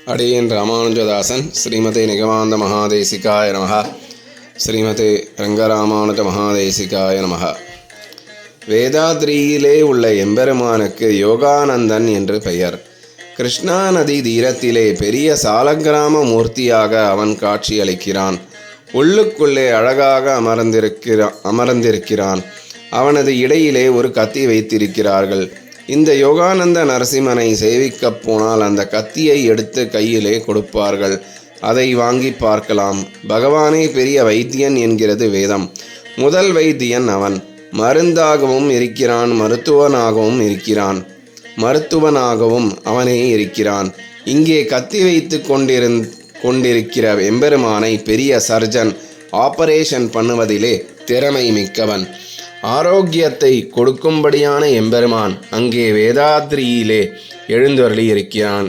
அடியேன் ராமானுஜதாசன். ஸ்ரீமதே நிகமாந்த மகாதேசிகாய நமஹ. ஸ்ரீமதே ரங்கராமானுஜ மகாதேசிகாய நமஹ. வேதாத்ரியிலே உள்ள எம்பெருமானுக்கு யோகானந்தன் என்று பெயர். கிருஷ்ணா நதி தீரத்திலே பெரிய சாலக்கிராம மூர்த்தியாக அவன் காட்சியளிக்கிறான். உள்ளுக்குள்ளே அழகாக அமர்ந்திருக்கிறான். அவனது இடையிலே ஒரு கத்தி வைத்திருக்கிறார்கள். இந்த யோகானந்த நரசிம்மனை சேவிக்கப் போனால் அந்த கத்தியை எடுத்து கையிலே கொடுப்பார்கள். அதை வாங்கி பார்க்கலாம். பகவானே பெரிய வைத்தியன் என்கிறது வேதம். முதல் வைத்தியன் அவன். மருந்தாகவும் இருக்கிறான், மருத்துவனாகவும் அவனே இருக்கிறான். இங்கே கத்தி வைத்து கொண்டிருக்கிற எம்பெருமானை பெரிய சர்ஜன் ஆபரேஷன் பண்ணுவதிலே திறமை மிக்கவன். ஆரோக்கியத்தை கொடுக்கும்படியான எம்பெருமான் அங்கே வேதாத்ரியிலே எழுந்தருளி இருக்கிறான்.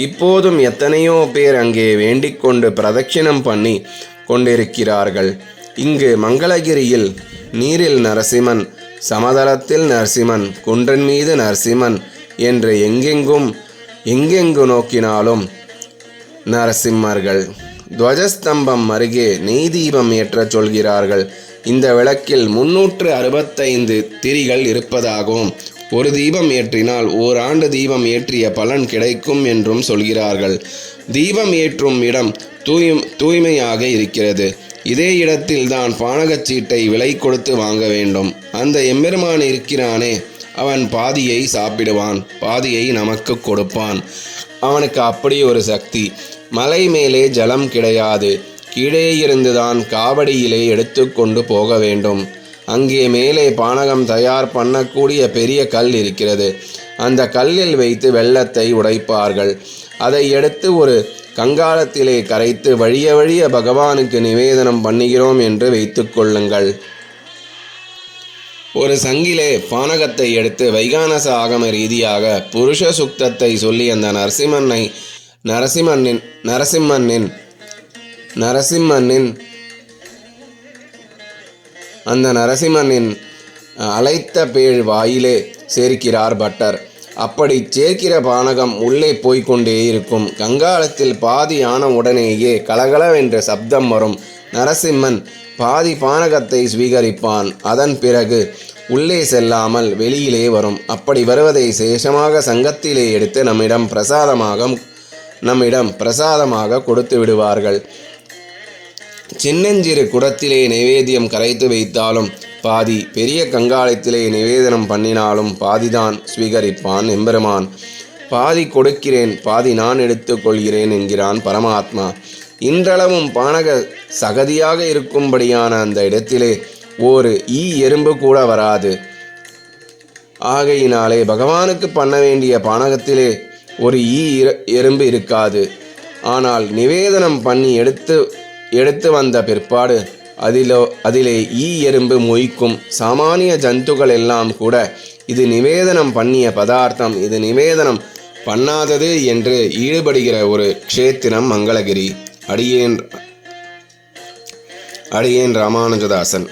இப்போதும் எத்தனையோ பேர் அங்கே வேண்டிக் கொண்டு பிரதட்சிணம் பண்ணி கொண்டிருக்கிறார்கள். இங்கு மங்களகிரியில் நீரில் நரசிம்மன், சமதளத்தில் நரசிம்மன், குன்றின் மீது நரசிம்மன் என்று எங்கெங்கு நோக்கினாலும் நரசிம்மர்கள். துவஜஸ்தம்பம் அருகே நெய் தீபம் ஏற்றச் சொல்கிறார்கள். இந்த விளக்கில் 365 திரிகள் இருப்பதாகவும் ஒரு தீபம் ஏற்றினால் ஓராண்டு தீபம் ஏற்றிய பலன் கிடைக்கும் என்றும் சொல்கிறார்கள். தீபம் ஏற்றும் இடம் தூய்மையாக இருக்கிறது. இதே இடத்தில்தான் பானகச்சீட்டை விலை கொடுத்து வாங்க வேண்டும். அந்த எம்பெருமான் இருக்கிறானே, அவன் பாதியை சாப்பிடுவான், பாதியை நமக்கு கொடுப்பான். அவனுக்கு அப்படி ஒரு சக்தி. மலை மேலே ஜலம் கிடையாது. கீழே இருந்துதான் காவடியிலே எடுத்து கொண்டு போக வேண்டும். அங்கே மேலே பானகம் தயார் பண்ணக்கூடிய பெரிய கல் இருக்கிறது. அந்த கல்லில் வைத்து வெள்ளத்தை உடைப்பார்கள். அதை எடுத்து ஒரு கங்காளத்திலே கரைத்து வழிய பகவானுக்கு நிவேதனம் பண்ணுகிறோம் என்று வைத்து கொள்ளுங்கள். ஒரு சங்கிலே பானகத்தை எடுத்து வைகானச ஆகம ரீதியாக புருஷ சுக்தத்தை சொல்லி அந்த நரசிம்மனின் அழைத்த பேழ் வாயிலே சேர்க்கிறார் பட்டர். அப்படி சேர்க்கிற பானகம் உள்ளே போய்கொண்டே இருக்கும். கங்காளத்தில் பாதி ஆன உடனேயே கலகலவென்ற சப்தம் வரும். நரசிம்மன் பாதி பானகத்தை ஸ்வீகரிப்பான். அதன் பிறகு உள்ளே செல்லாமல் வெளியிலே வரும். அப்படி வருவதை சேஷமாக சங்கத்திலே எடுத்து நம்மிடம் பிரசாதமாக கொடுத்து விடுவார்கள். சின்னஞ்சிறு குடத்திலே நைவேத்தியம் கரைத்து வைத்தாலும் பாதி, பெரிய கங்காளத்திலே நிவேதனம் பண்ணினாலும் பாதிதான் ஸ்வீகரிப்பான் எம்பெருமான். பாதி கொடுக்கிறேன், பாதி நான் எடுத்துக்கொள்கிறேன் என்கிறான் பரமாத்மா. இன்றளவும் பானக சகதியாக இருக்கும்படியான அந்த இடத்திலே ஒரு எறும்பு கூட வராது. ஆகையினாலே பகவானுக்கு பண்ண வேண்டிய பானகத்திலே ஒரு எறும்பு இருக்காது. ஆனால் நிவேதனம் பண்ணி எடுத்து வந்த பிற்பாடு அதிலே எறும்பு மொய்க்கும். சாமானிய ஜந்துக்கள் எல்லாம் கூட இது நிவேதனம் பண்ணிய பதார்த்தம், இது நிவேதனம் பண்ணாதது என்று ஈடுபடுகிற ஒரு க்ஷேத்திரம் மங்களகிரி. அடியேன் ராமானுஜதாசன்.